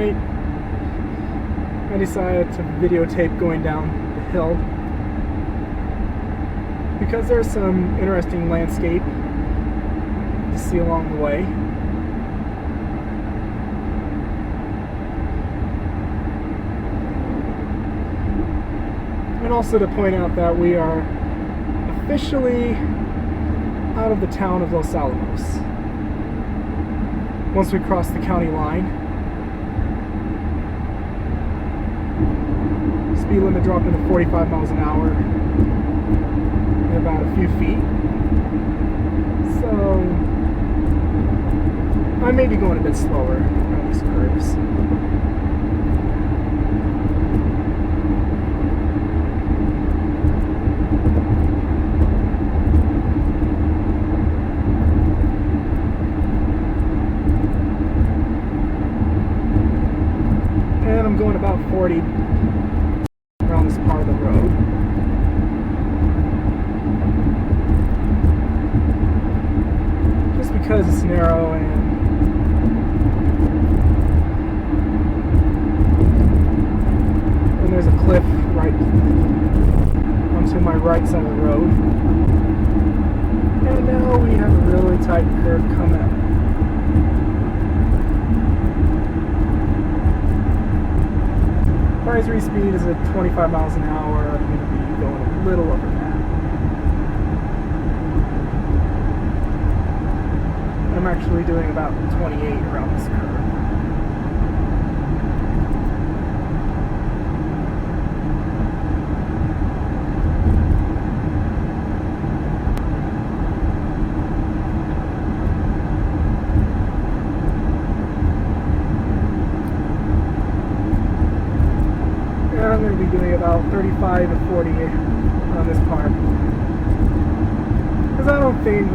night, I decided to videotape going down the hill because there's some interesting landscape to see along the way. And also to point out that we are officially out of the town of Los Alamos. Once we cross the county line, speed limit dropped into 45 miles an hour in about a few feet. So I may be going a bit slower on these curves. And I'm going about 40 around this part of the road. Just because it's narrow and there's a cliff right onto my right side of the road. And now we have a really tight curve coming up. Advisory speed is at 25 miles an hour. I'm going to be going a little over that. I'm actually doing about 28 around this curve. I'm going to be doing about 35 to 40 on this part, because I don't think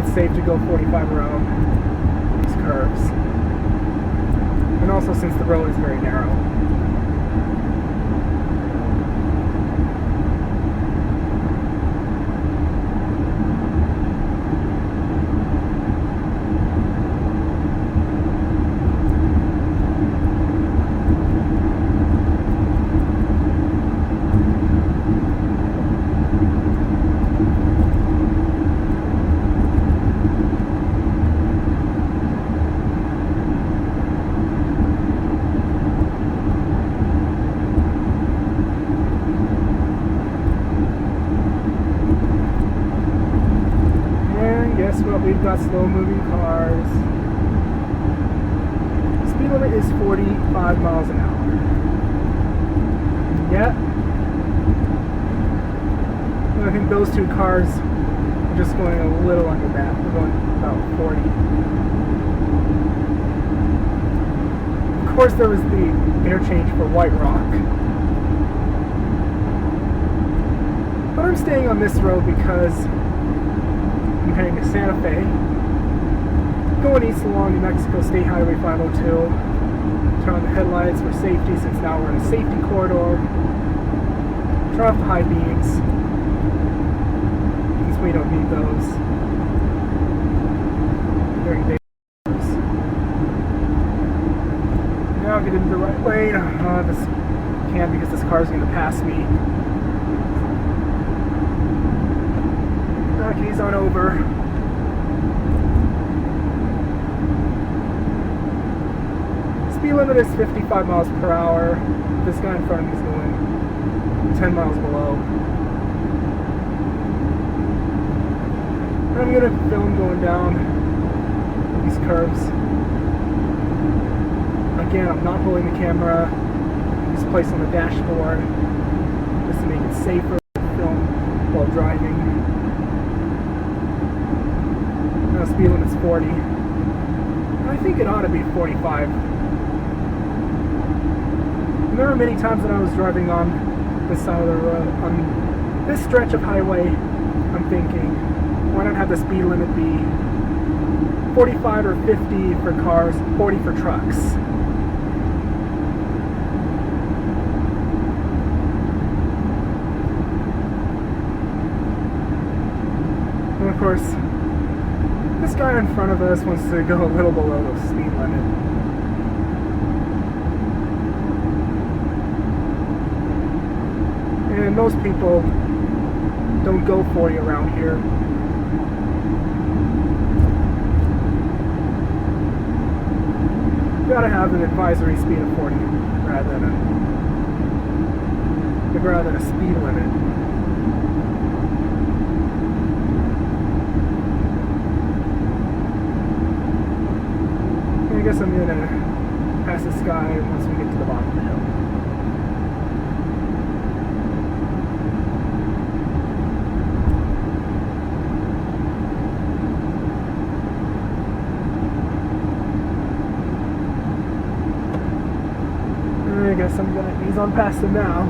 it's safe to go 45 around these curves, and also since the road is very narrow. Guess what? We've got slow-moving cars. Speed limit is 45 miles an hour. Yep. I think those two cars are just going a little under that. We're going about 40. Of course, there was the interchange for White Rock. But I'm staying on this road because I'm heading to Santa Fe, going east along New Mexico State Highway 502. Turn on the headlights for safety since now we're in a safety corridor. Turn off the high beams since we don't need those during day hours. Now get into the right lane. This can't because this car is going to pass me. Keys on over. Speed limit is 55 miles per hour. This guy in front of me is going 10 miles below. And I'm going to film going down these curves. Again, I'm not holding the camera. It's placed on the dashboard just to make it safer to film while driving. Speed limit's 40. I think it ought to be 45. And there were many times that I was driving on this side of the road, on this stretch of highway, I'm thinking, why not have the speed limit be 45 or 50 for cars, 40 for trucks? And of course, this guy in front of us wants to go a little below the speed limit. And most people don't go 40 around here. You gotta have an advisory speed of 40 rather than a speed limit. I guess I'm gonna pass this guy once we get to the bottom of the hill. I guess I'm gonna ease on past him now.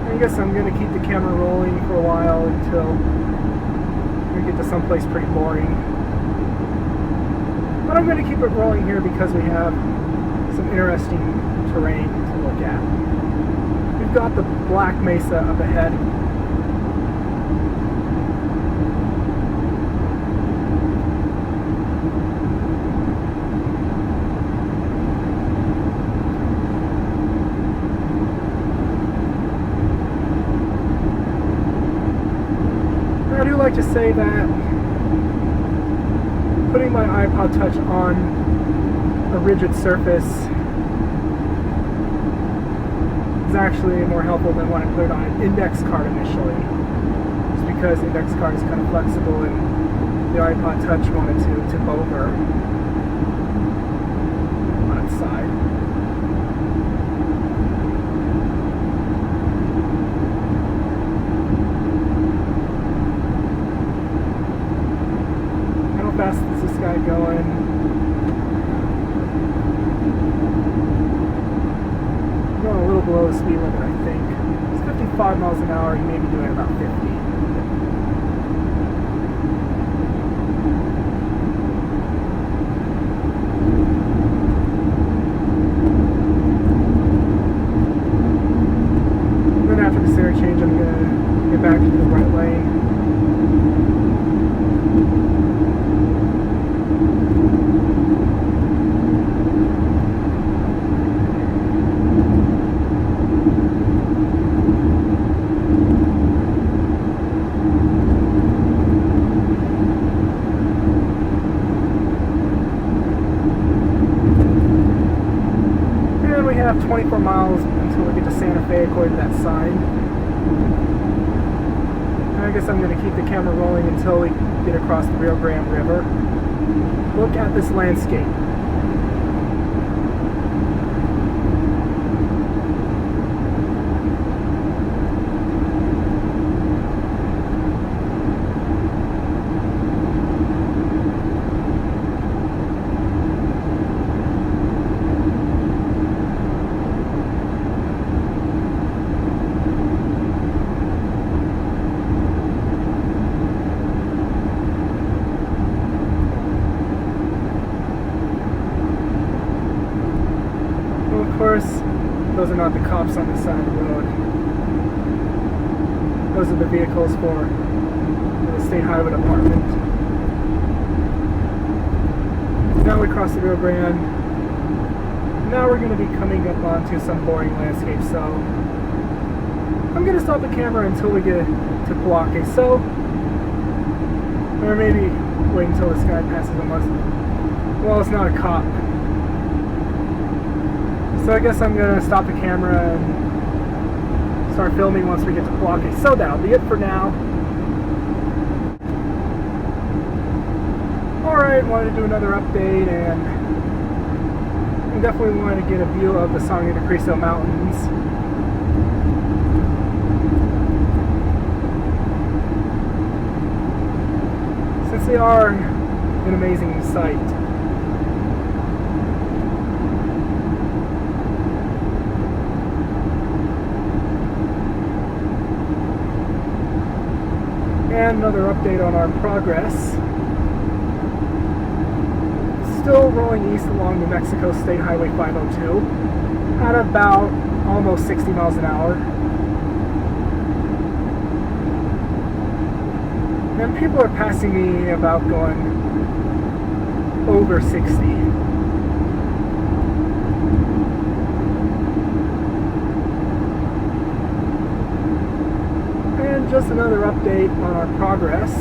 I guess I'm gonna keep the camera rolling for a while until we get to someplace pretty boring. But I'm going to keep it rolling here because we have some interesting terrain to look at. We've got the Black Mesa up ahead. I do like to say that putting my iPod Touch on a rigid surface is actually more helpful than when I put it on an index card initially. Just because the index card is kind of flexible and the iPod Touch wanted to tip over on its side. How fast is this guy going? Going a little below the speed limit, I think. It's 55 miles an hour, he may be doing about 50. And then after this interchange, I'm going to get back into the right lane. We have 24 miles until we get to Santa Fe according to that sign. And I guess I'm going to keep the camera rolling until we get across the Rio Grande River. Look at this landscape. Of course, those are not the cops on the side of the road. Those are the vehicles for the State Highway Department. Now we cross the Rio Grande. Now we're going to be coming up onto some boring landscape, so I'm going to stop the camera until we get to Pojoaque. So, or maybe wait until this guy passes unless, well, it's not a cop. So I guess I'm going to stop the camera and start filming once we get to Pojoaque. So that'll be it for now. Alright, wanted to do another update, and I definitely wanted to get a view of the San Luis Cristo Mountains. Since they are an amazing sight. And another update on our progress. still rolling east along New Mexico State Highway 502 at about almost 60 miles an hour. And people are passing me about going over 60. And just another update on our progress.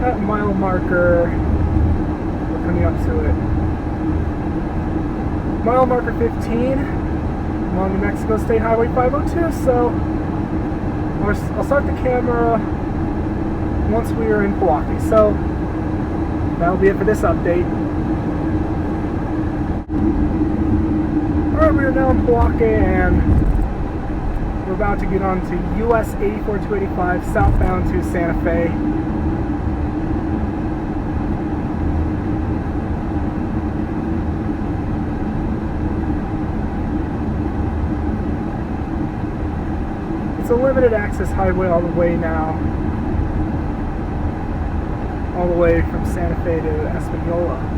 At mile marker, we're coming up to it. Mile marker 15 along New Mexico State Highway 502, so I'll start the camera once we are in Pojoaque. So that'll be it for this update. Alright, we are now in Pojoaque and we're about to get on to US 84285 southbound to Santa Fe. It's a limited access highway all the way now. All the way from Santa Fe to Espanola.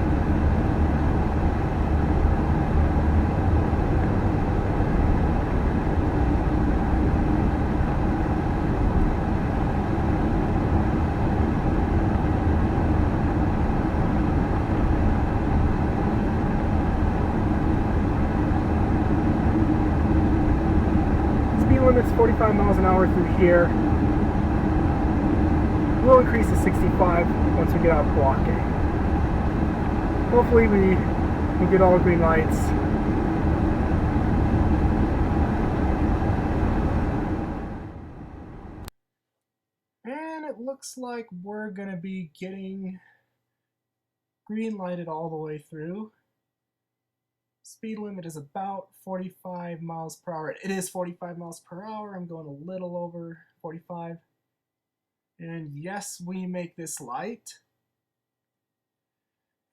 Limit's 45 miles an hour through here. We'll increase to 65 once we get out of Pojoaque. Hopefully we'll get all the green lights. And it looks like we're gonna be getting green lighted all the way through. Speed limit is about 45 miles per hour. It is 45 miles per hour. I'm going a little over 45. And yes, we make this light.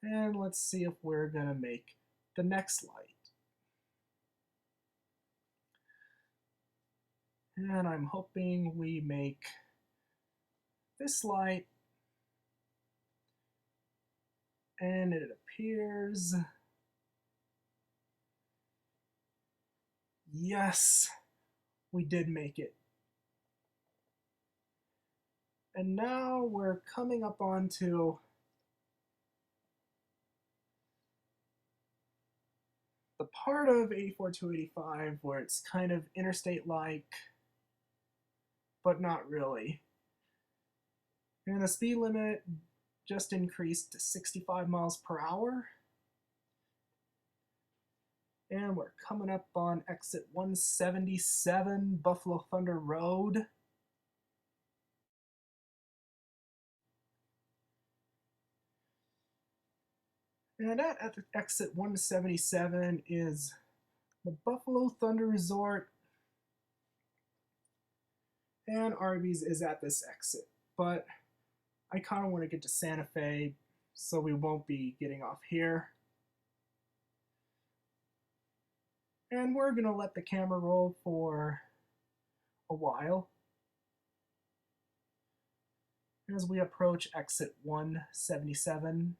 And let's see if we're gonna make the next light. And I'm hoping we make this light. And it appears, yes, we did make it. And now we're coming up onto the part of 84285 where it's kind of interstate-like, but not really. And the speed limit just increased to 65 miles per hour. And we're coming up on exit 177, Buffalo Thunder Road. And at exit 177 is the Buffalo Thunder Resort. And Arby's is at this exit. But I kind of want to get to Santa Fe, so we won't be getting off here. And we're going to let the camera roll for a while as we approach exit 177,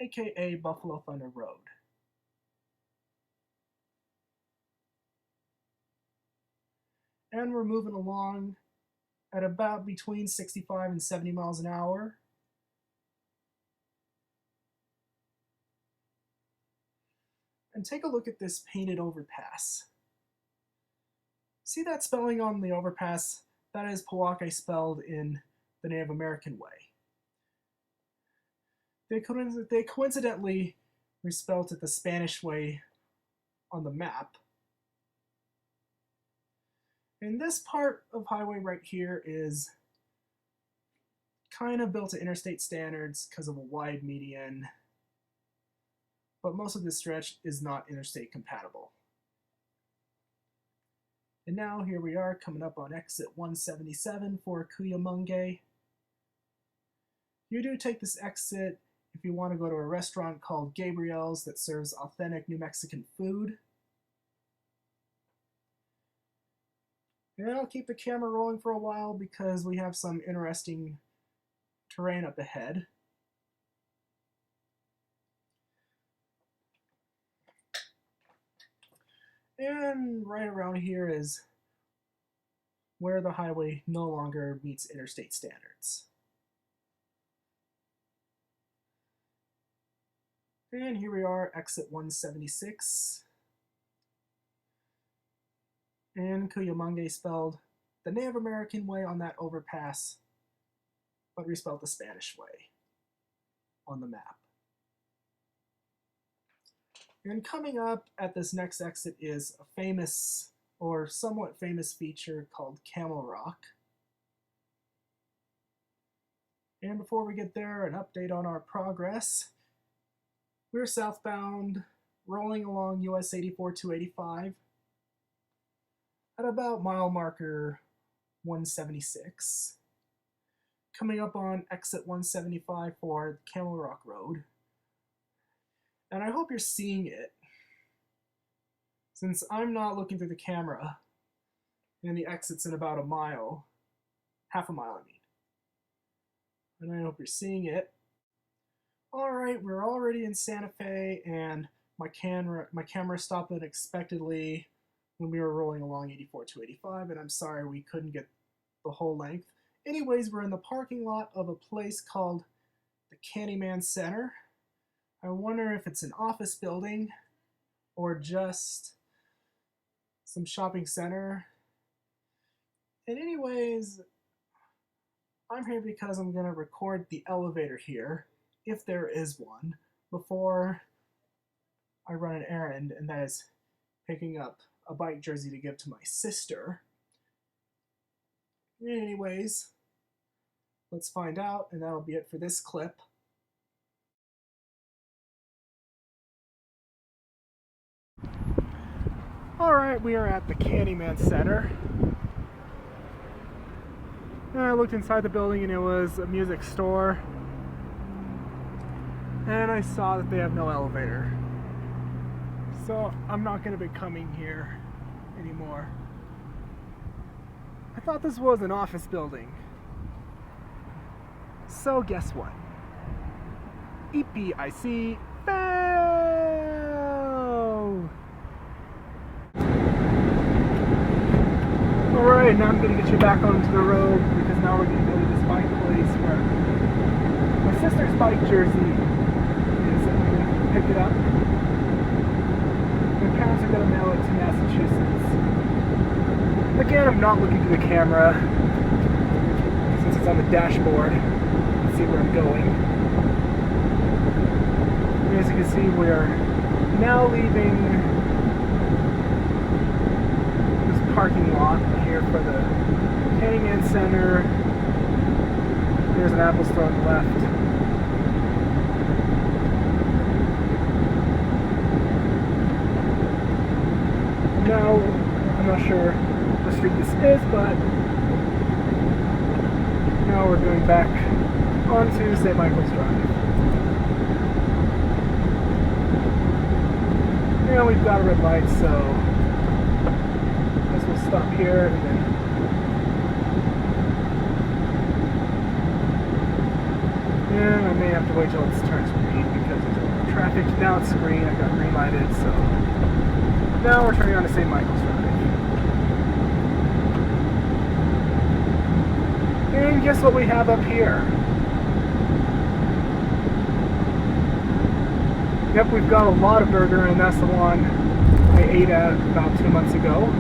aka Buffalo Thunder Road. And we're moving along at about between 65 and 70 miles an hour. And take a look at this painted overpass. See that spelling on the overpass? That is Pojoaque spelled in the Native American way. They coincidentally respelled it the Spanish way on the map. And this part of highway right here is kind of built to interstate standards because of a wide median, but most of this stretch is not interstate compatible. And now here we are coming up on exit 177 for Cuyamonga. You do take this exit if you want to go to a restaurant called Gabriel's that serves authentic New Mexican food. And I'll keep the camera rolling for a while because we have some interesting terrain up ahead. And right around here is where the highway no longer meets interstate standards. And here we are, exit 176. And Cuyamonga spelled the Native American way on that overpass, but respelled the Spanish way on the map. And coming up at this next exit is a famous, or somewhat famous feature called Camel Rock. And before we get there, an update on our progress. We're southbound, rolling along US 84-285 at about mile marker 176. Coming up on exit 175 for Camel Rock Road. And I hope you're seeing it, since I'm not looking through the camera, and the exit's in about a mile, half a mile I mean. And I hope you're seeing it. Alright, we're already in Santa Fe, and my camera stopped unexpectedly when we were rolling along 84-285, and I'm sorry we couldn't get the whole length. Anyways, we're in the parking lot of a place called the Candyman Center. I wonder if it's an office building or just some shopping center. And anyways, I'm here because I'm going to record the elevator here, if there is one, before I run an errand, and that is picking up a bike jersey to give to my sister. Anyways, let's find out, and that'll be it for this clip. Alright, we are at the Candyman Center. And I looked inside the building and it was a music store. And I saw that they have no elevator. So I'm not going to be coming here anymore. I thought this was an office building. So guess what? EPIC fail! Alright, now I'm going to get you back onto the road because now we're going to go to this bike place where my sister's bike jersey is. I'm going to pick it up. My parents are going to mail it to Massachusetts. Again, I'm not looking through the camera since it's on the dashboard. Let's see where I'm going. As you can see, we're now leaving this parking lot here for the Candyman Center. There's an Apple store on the left. Now, I'm not sure what street this is, but now we're going back onto St. Michael's Drive. And we've got a red light, so I guess we'll stop here and then I may have to wait till it turns green because there's a lot of traffic. Now it's green, I got green lighted, so now we're turning on to St. Michael's Drive. And guess what we have up here? Yep, we've got a Lotaburger, and that's the one I ate at about 2 months ago.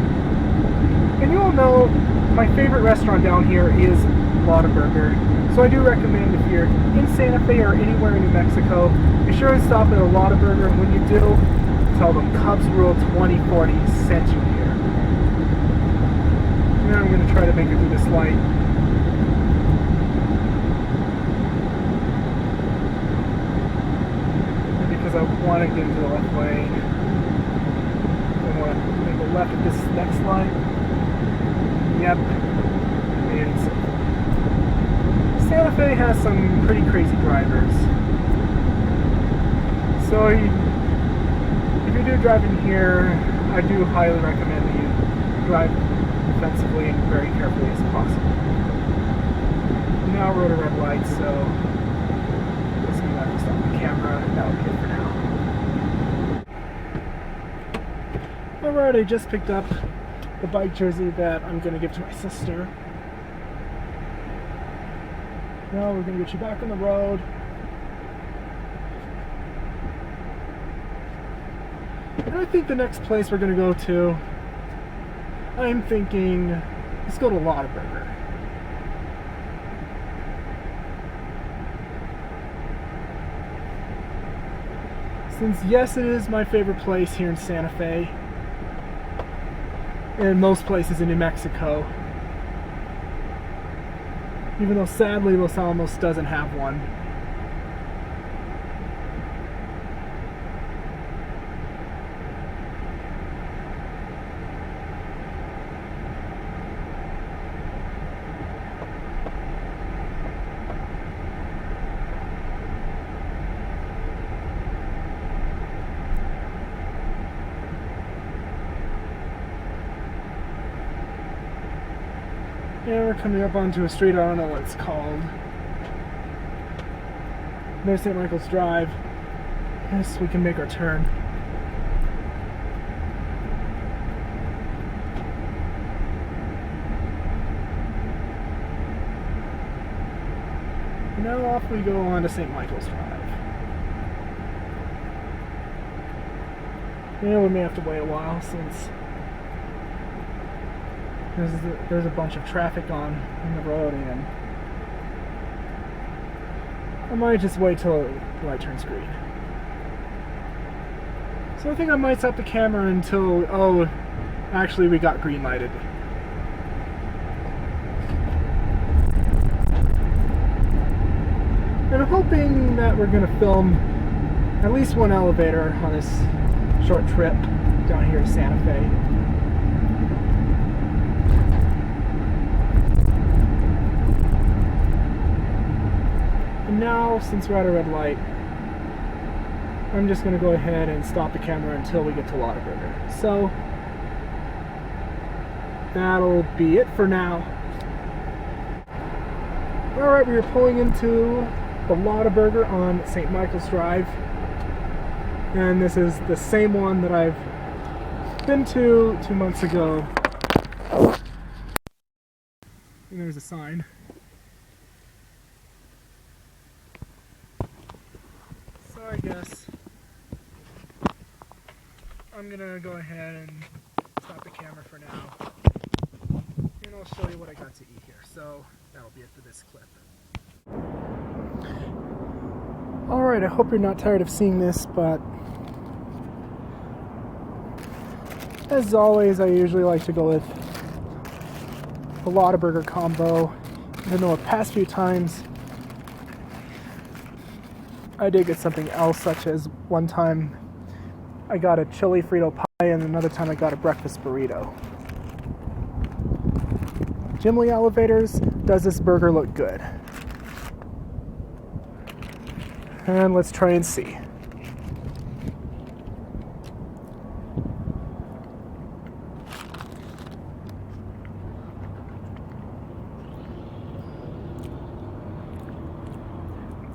And you all know my favorite restaurant down here is Lotaburger. So I do recommend if you're in Santa Fe or anywhere in New Mexico, be sure to stop at a Lotaburger, and when you do, tell them Cubs Rule 2040 sent you here. Now I'm going to try to make it through this light. Because I want to get into the left lane. I want to make a left at this next light. Yep. And Santa Fe has some pretty crazy drivers. So if you do drive in here, I do highly recommend that you drive defensively and very carefully as possible. Now we're at a red light, so I'm just gonna have to stop the camera. That'll be it for now. Alright, I just picked up the bike jersey that I'm gonna give to my sister. Now we're gonna get you back on the road. And I think the next place we're gonna go to, I'm thinking, let's go to Lotaburger. Since yes, it is my favorite place here in Santa Fe, and most places in New Mexico, even though sadly Los Alamos doesn't have one. Yeah, we're coming up onto a street, I don't know what it's called. There's St. Michael's Drive. Yes, we can make our turn. And now off we go on to St. Michael's Drive. Yeah, we may have to wait a while since there's a bunch of traffic on the road, and I might just wait till the light turns green. So I think I might stop the camera until, oh, actually we got green lighted. And I'm hoping that we're going to film at least one elevator on this short trip down here to Santa Fe. And now, since we're at a red light, I'm just going to go ahead and stop the camera until we get to Lotaburger. So, that'll be it for now. Alright, we are pulling into the Lotaburger on St. Michael's Drive. And this is the same one that I've been to 2 months ago. And there's a sign. So I guess I'm gonna go ahead and stop the camera for now. And I'll show you what I got to eat here. So that'll be it for this clip. Alright, I hope you're not tired of seeing this, but as always, I usually like to go with a Lotaburger combo. Even though the past few times I did get something else, such as one time I got a chili Frito pie and another time I got a breakfast burrito. Jim Lee Elevators, does this burger look good? And let's try and see.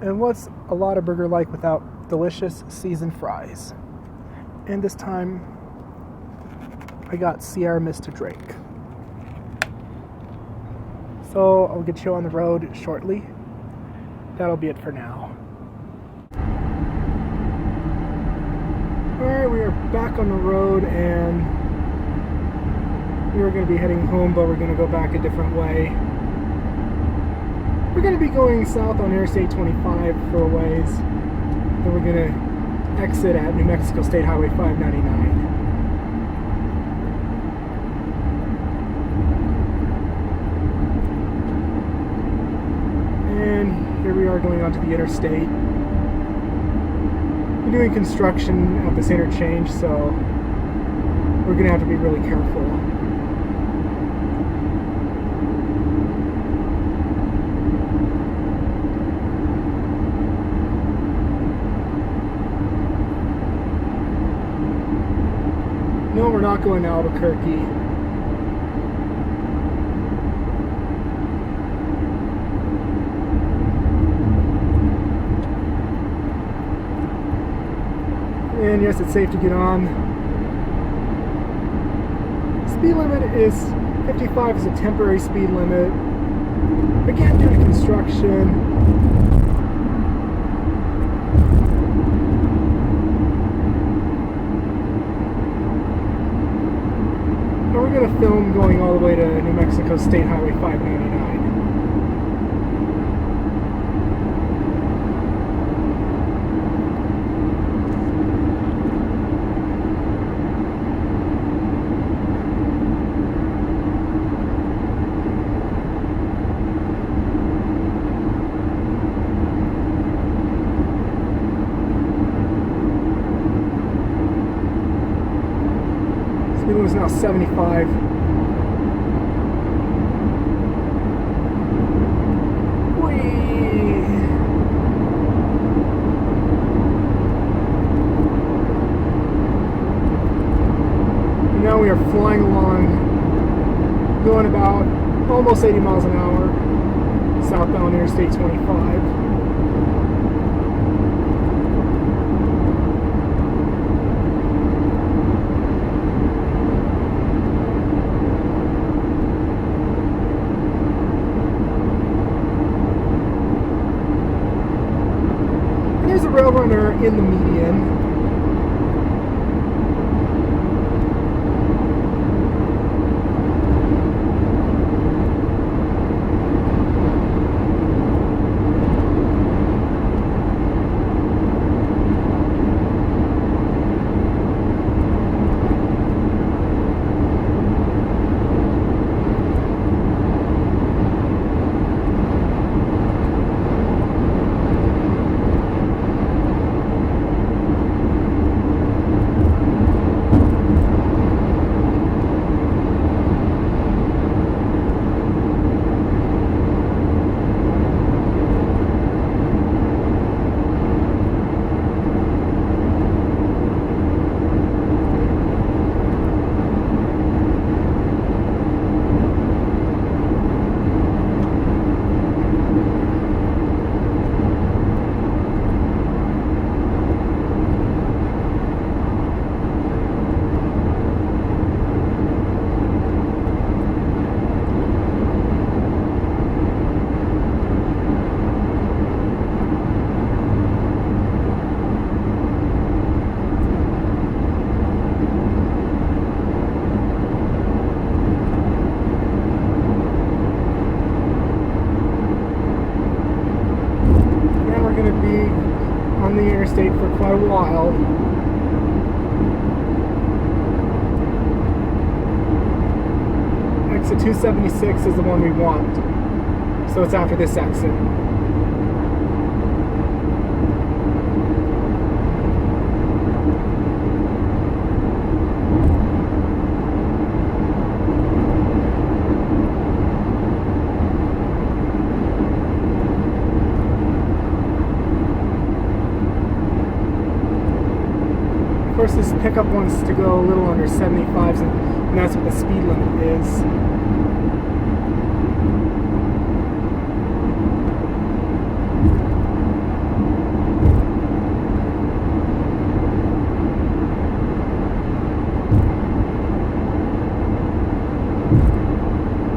And what's a Lotaburger like without delicious seasoned fries? And this time, I got Sierra Mist to drink. So I'll get you on the road shortly. That'll be it for now. Alright, we are back on the road, and we were going to be heading home, but we're going to go back a different way. We're going to be going south on Interstate 25 for a ways. Then we're going to exit at New Mexico State Highway 599. And here we are going onto the interstate. We're doing construction at this interchange, so we're going to have to be really careful. No, we're not going to Albuquerque. And yes, it's safe to get on. Speed limit is 55 is a temporary speed limit. Again, due to construction. And we're going to film going all the way to New Mexico State Highway 599. Speed limit is now 75. Now we are flying along, going about almost 80 miles an hour, southbound Interstate 25. And there's a rail runner in the median. On the interstate for quite a while. Exit 276 is the one we want, so it's after this exit. Of course, this pickup wants to go a little under 75s, and that's what the speed limit is.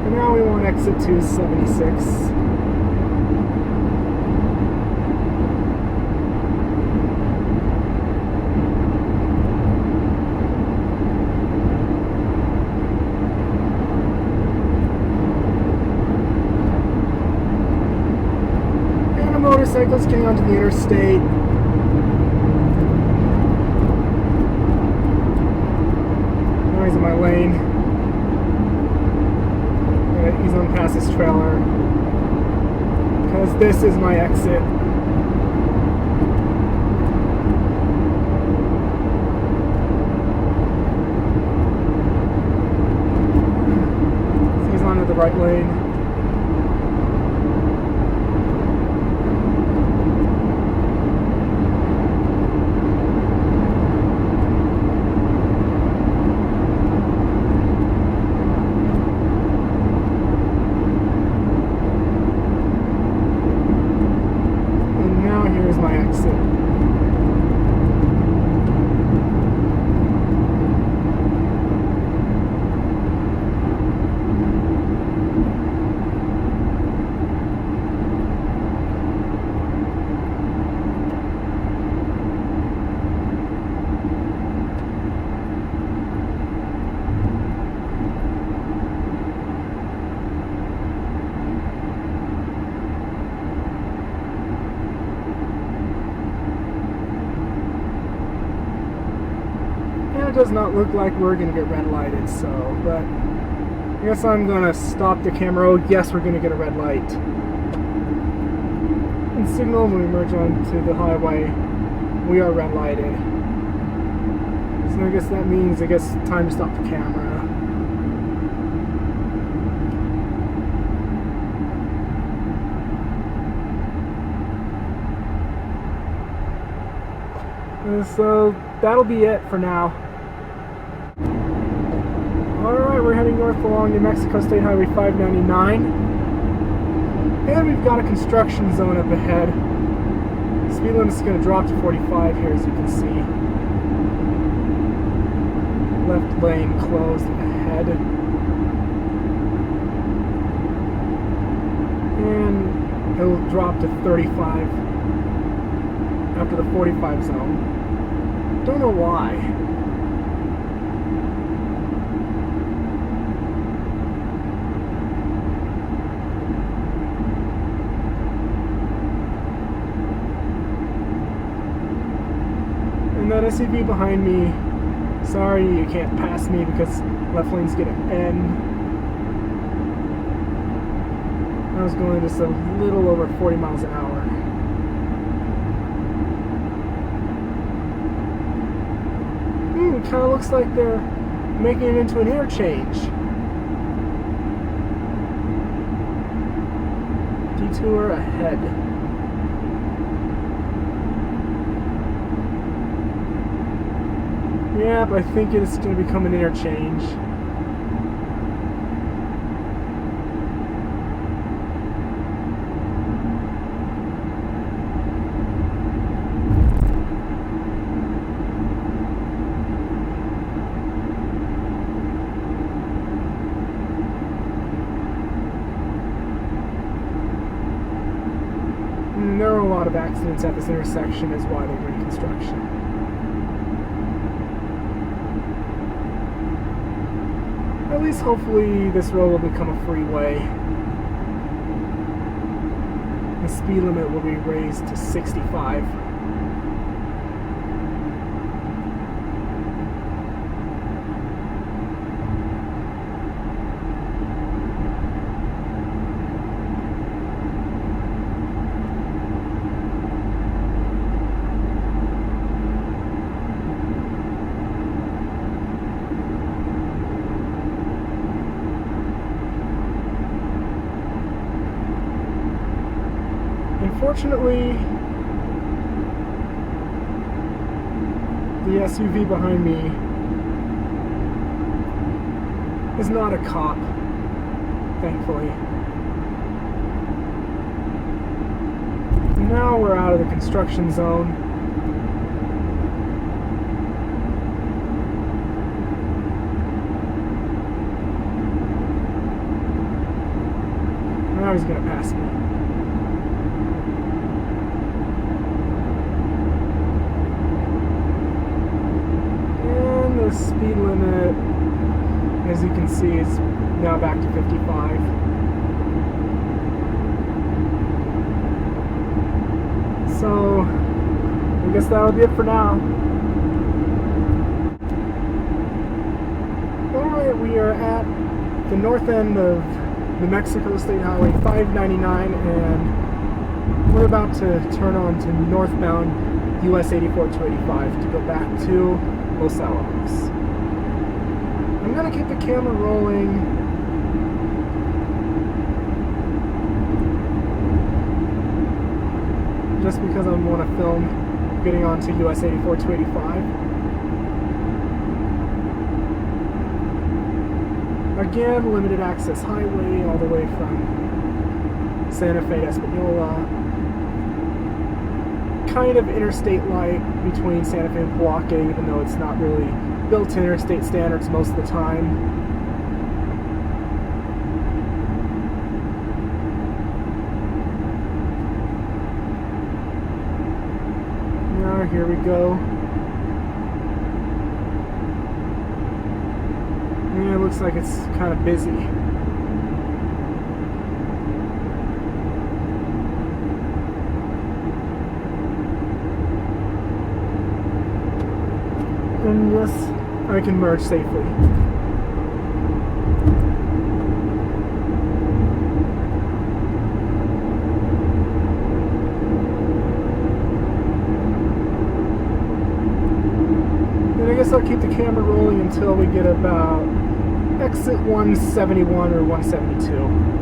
And now we want exit 276. Motorcycles getting onto the interstate. Now he's in my lane. He's on past his trailer. Because this is my exit. So he's onto the right lane. does not look like we're going to get red lighted, so, but I guess I'm going to stop the camera. Oh, yes, we're going to get a red light. And signal when we merge onto the highway, we are red lighted. So I guess that means, time to stop the camera. So that'll be it for now. Alright, we're heading north along New Mexico State Highway 599. And we've got a construction zone up ahead. Speed limit's going to drop to 45 here, as you can see. Left lane closed ahead. And it'll drop to 35 after the 45 zone. Don't know why. And that SUV behind me, sorry you can't pass me because left lane's gonna end. I was going just a little over 40 miles an hour. It kind of looks like they're making it into an interchange. Detour ahead. Yep, I think it's going to become an interchange. There are a lot of accidents at this intersection, is why they're doing construction. At least hopefully this road will become a freeway. The speed limit will be raised to 65. Unfortunately, the SUV behind me is not a cop, thankfully. Now we're out of the construction zone. Now he's gonna pass me. The speed limit, as you can see, is now back to 55. So, I guess that'll be it for now. Alright, we are at the north end of New Mexico State Highway 599, and we're about to turn on to northbound US 84 285 to go back to Los Alamos. I'm going to keep the camera rolling just because I want to film getting onto US 84 285. Again, limited access highway all the way from Santa Fe to Espanola. Kind of interstate light between Santa Fe and Pojoaque, even though it's not really built to interstate standards most of the time. Now here we go. Yeah, it looks like it's kind of busy. And yes, I can merge safely. And I guess I'll keep the camera rolling until we get about exit 171 or 172.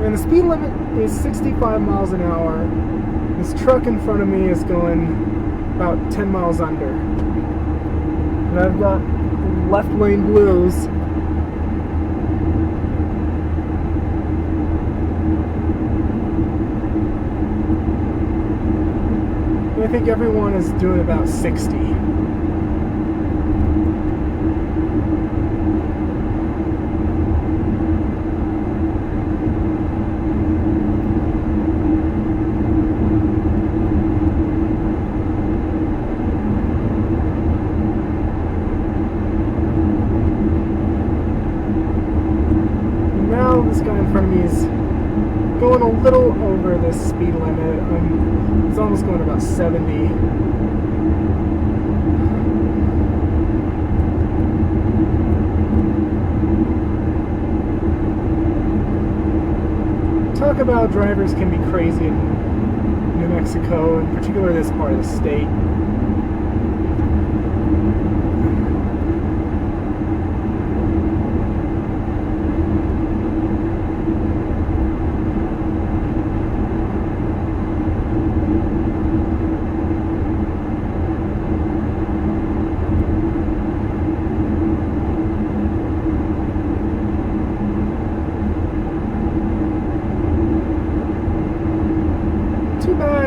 And the speed limit is 65 miles an hour. This truck in front of me is going about 10 miles under. And I've got left lane blues. And I think everyone is doing about 60. This guy in front of me is going a little over the speed limit. It's almost going about 70. Talk about drivers can be crazy in New Mexico, in particular this part of the state.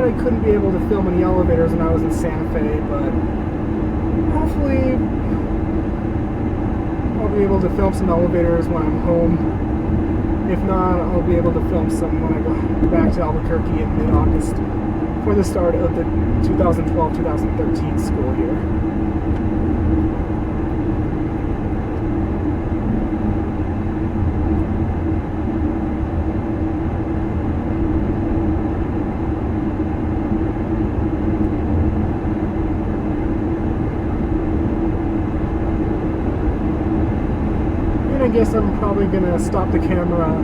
I couldn't be able to film any elevators when I was in Santa Fe, but hopefully I'll be able to film some elevators when I'm home. If not, I'll be able to film some when I go back to Albuquerque in mid-August for the start of the 2012-2013 school year. I guess I'm probably going to stop the camera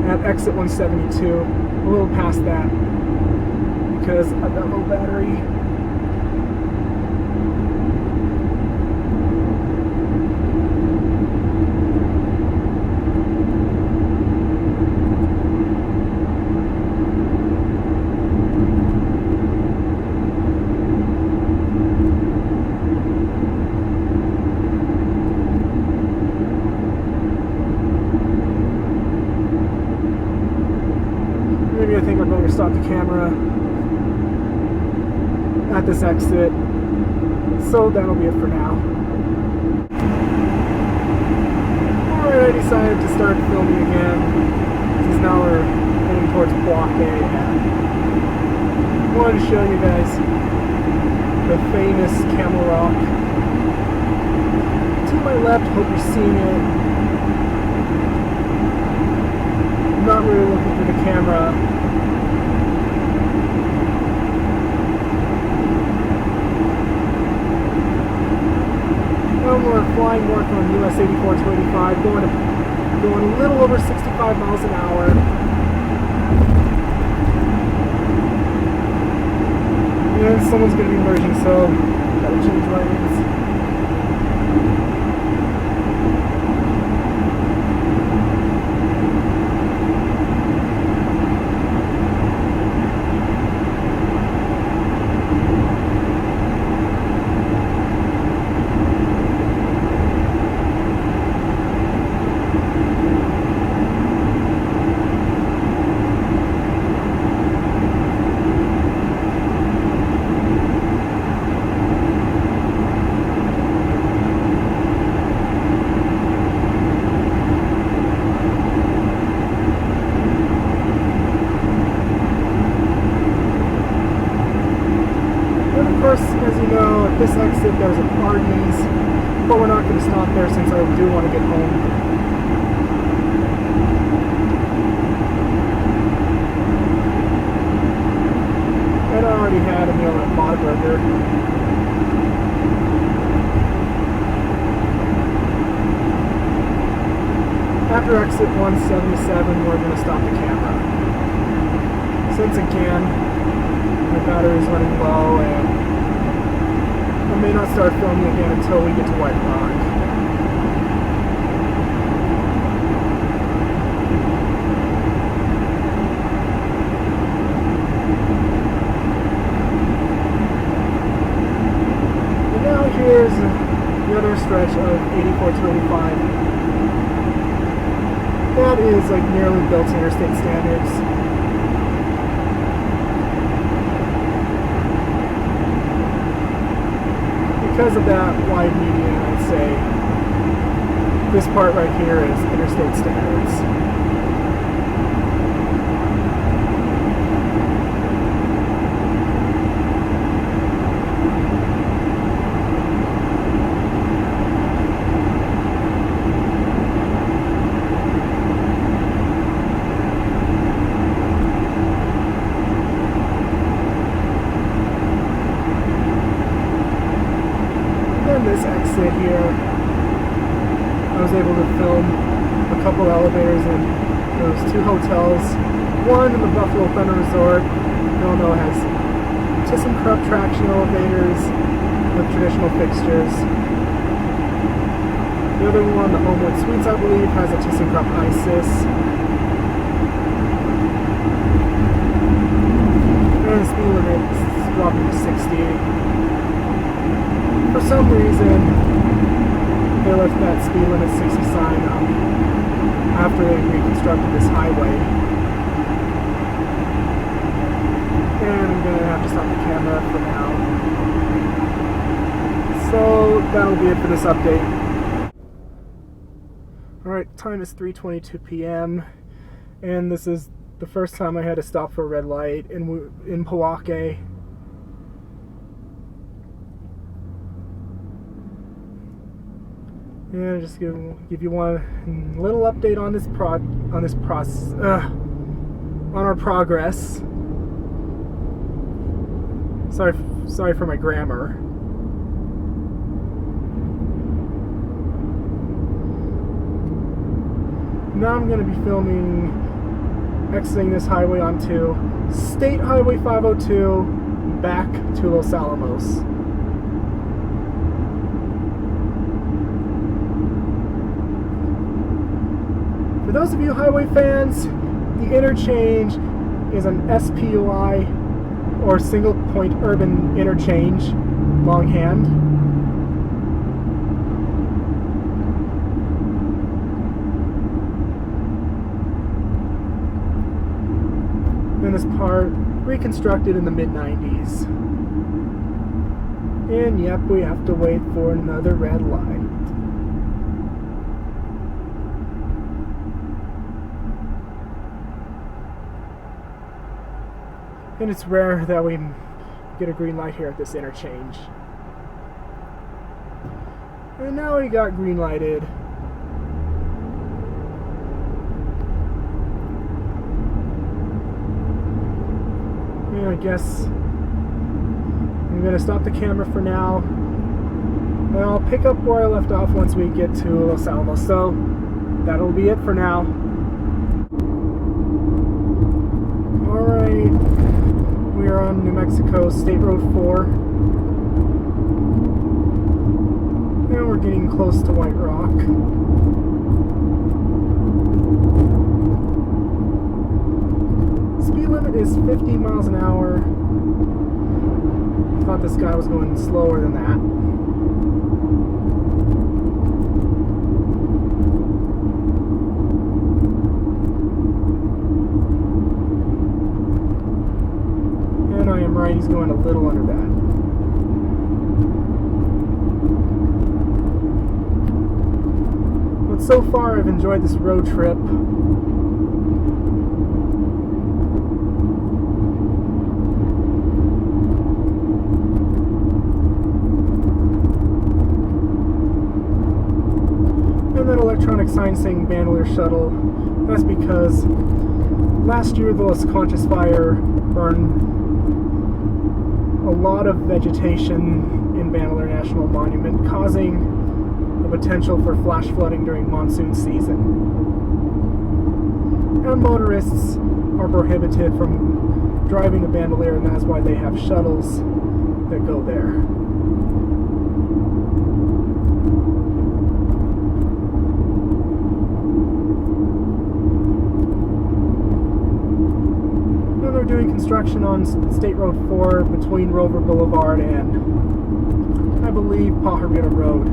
at exit 172, a little past that, because I've got low battery. Maybe I think I'm going to stop the camera at this exit. So that'll be it for now. Alright, I decided to start filming again, since now we're heading towards Pojoaque, and I wanted to show you guys the famous Camel Rock. To my left, hope you're seeing it. I'm not really looking for the camera. We're flying north on US 84 to 85, going a little over 65 miles an hour. And someone's going to be merging, so gotta change lanes. As you know, at this exit there's a Arby's, but we're not going to stop there since I do want to get home. And I already had a meal at Lotaburger. After exit 177, we're going to stop the camera. Since again, my battery is running low and I may not start filming again until we get to White Rock. And now here's the other stretch of 84 to 85. That is like nearly built to interstate standards. Because of that wide median, I'd say this part right here is interstate standards. This exit here, I was able to film a couple elevators in those two hotels. One in the Buffalo Thunder Resort, you all know, has ThyssenKrupp traction elevators with traditional fixtures. The other one, the Homewood Suites, I believe, has a ThyssenKrupp ISIS. And the speed limit is dropping to 60. For some reason, they left that speed limit 60 sign up after they reconstructed this highway. And I'm going to have to stop the camera for now. So that'll be it for this update. Alright, time is 3:22 p.m. and this is the first time I had to stop for a red light in Pojoaque. And just give you one little update on on our progress. Sorry for my grammar. Now I'm going to be filming exiting this highway onto State Highway 502 back to Los Alamos. For those of you highway fans, the interchange is an SPOI, or single point urban interchange, longhand. And this part reconstructed in the mid-90s. And yep, we have to wait for another red light. And it's rare that we get a green light here at this interchange. And now we got green lighted. And I guess I'm going to stop the camera for now. And I'll pick up where I left off once we get to Los Alamos. So that'll be it for now. Alright. We are on New Mexico State Road 4. And we're getting close to White Rock. Speed limit is 50 miles an hour. I thought this guy was going slower than that. I am right, he's going a little under that. But so far I've enjoyed this road trip. And that electronic sign saying bandolier shuttle, that's because last year the Los Conchas fire burned a lot of vegetation in Bandelier National Monument, causing the potential for flash flooding during monsoon season. And motorists are prohibited from driving to Bandelier, and that's why they have shuttles that go there. And they're doing construction on State Road 4 between Rover Boulevard and, I believe, Pojoaque Road.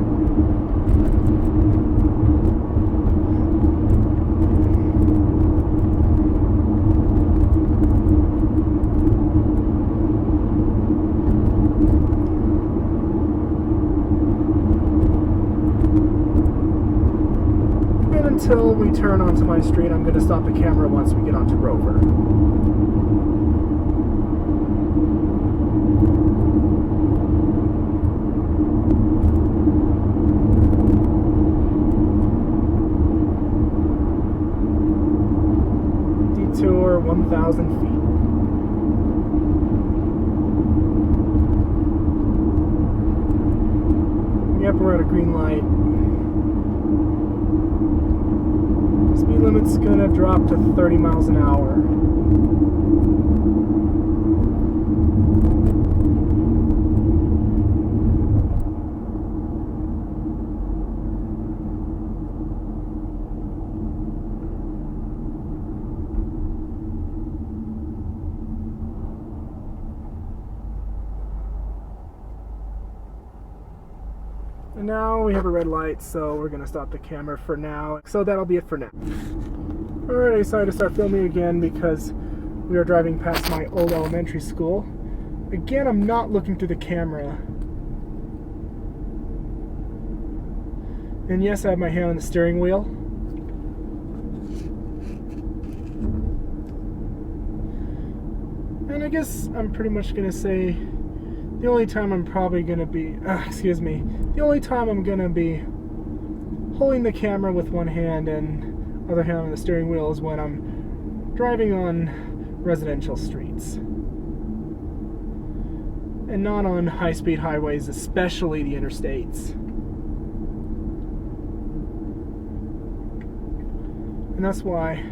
Until we turn onto my street, I'm going to stop the camera once we get onto Rover. Detour 1,000 feet. Yep, we're at a green light. Speed limit's gonna drop to 30 miles an hour. And now we have a red light, so we're gonna stop the camera for now. So that'll be it for now. Alright, I decided to start filming again because we are driving past my old elementary school. Again, I'm not looking through the camera. And yes, I have my hand on the steering wheel. And I guess I'm pretty much gonna say the only time I'm probably gonna be, the only time I'm gonna be holding the camera with one hand and other hand on the steering wheel is when I'm driving on residential streets. And not on high-speed highways, especially the interstates. And that's why